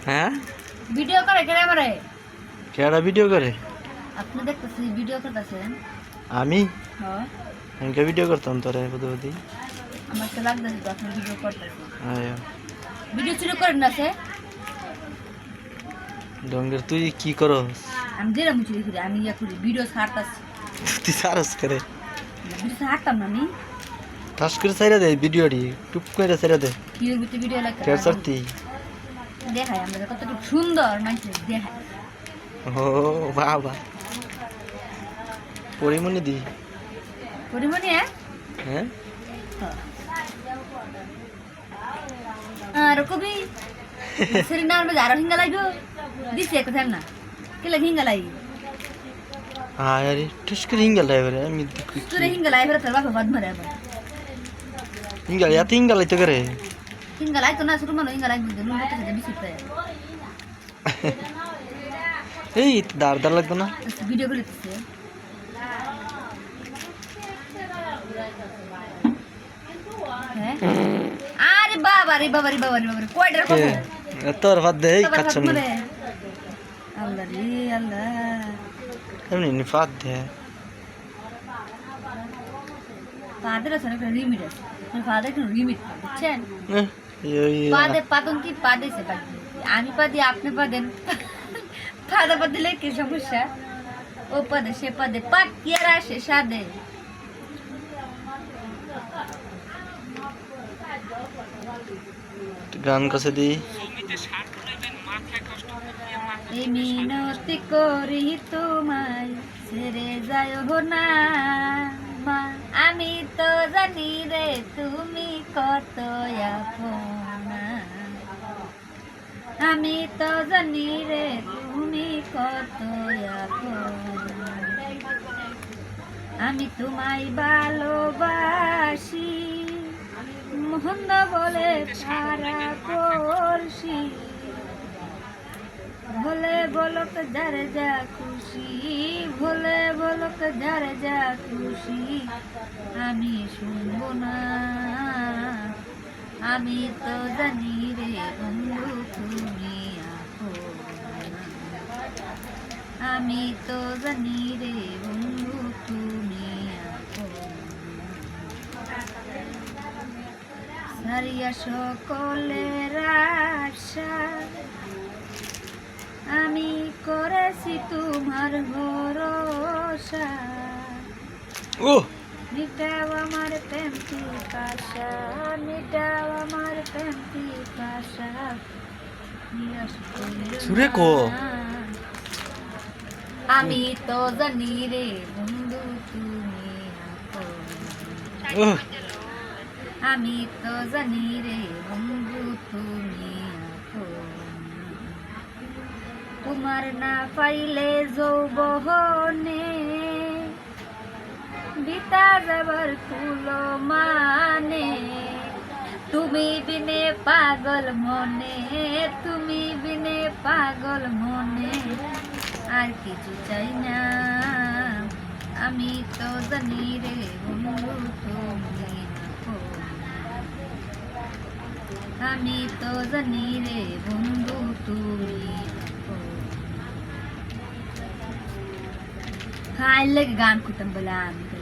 হ্যাঁ ভিডিও করে কেন আমারে? কেডা ভিডিও করে? আপনি দেখতেছি ভিডিও করতেছেন। আমি হ্যাঁ আমি কে ভিডিও করতাম তোরে বুঝি। আমার তো লাগতেছে তো আপনি ভিডিও করতেছেন। আয় ভিডিও শুরু করেন না সে? ডঙ্গের তুই কি করস? আমি যেরকম চুরি করি আমি ইয়া করি ভিডিও ছাড়তাছি। তুই সারস করে ভিডিও ছাড়তাম না আমি। টাস করে সাইরা দে ভিডিওটি টুপ করে সাইরা দে ভিডিওর ভিতরে ভিডিও লাগে কে সরতি দেখাই আমরা কতটুকু সুন্দর মানুষ দেখাই। ও বাবা পরিমনি দি পরিমণি হ্যাঁ আর কবি সেরিনার মধ্যে আরো হিঙ্গা লাগবে দিছে কোথায় না কি লাগে হিঙ্গা লাগি আরে টাস করে হিঙ্গাল লাইবে আমি তোরে হিঙ্গা লাগবে তোর বাবা বাদ মারে আবার হিঙ্গাল এত হিঙ্গাল লাইতে করে হিঙ্গা লাগতো না শুরু মানে হিঙ্গা লাগবে নুন হতে যাবে সিটে এই দাঁড় দাঁড় লাগতো না ভিডিও করে দিচ্ছে হ্যাঁ আরে বাবা রে বাবা রে বাবা রে বাবা রে কয়টার কথা তোর ভাত দে খাচ্ছ না আল্লাহ রে আল্লাহ এমনি ফাত দে ফাদের আছে না লিমিট আছে ফাদের কোনো লিমিট বুঝছেন ইয়ে পাদে পাতন কি পাদে সে পাদি আমি পাদি আপনি পাদেন ফাদা পাদিলে কি সমস্যা ও পাদে সে পাদে পাক কি আর আসে সাদে গান কাছে দি এই মিনতি করি তোমায় ছেড়ে যায় না মা আমি তো জানি রে তুমি কত আপনা আমি তো জানি রে তুমি কত আপনা আমি তোমায় ভালোবাসি মন্দ বলে সারা করছি ভোলে বলক যারে যা খুশি ভোলে বলক যারে যা খুশি আমি শুনবো না আমি তো জানি রে বন্ধু তুমি আপনা আমি তো জানি রে বন্ধু তুমি আপনা সারিয়া সকলের আশা আমি করেছি তোমার ভরসা ও মিটাও আমার প্রেম পিপাসা মিটাও আমার প্রেম পিপাসা সুরে কো আমি তো জানি রে বন্ধু তুমি আপনা ও আমি তো জানি রে বন্ধু তুমি আপনা তোমার না পাইলে যৌবনে বিতা যাবার কুলো মানে তুমি বিনে পাগল মনে তুমি বিনে পাগল মনে আর কিছু চাই না আমি তো জানি রে বন্ধু তুমি আমি তো জানি রে বন্ধু তুমি খাইলে গান করতাম বলে আমি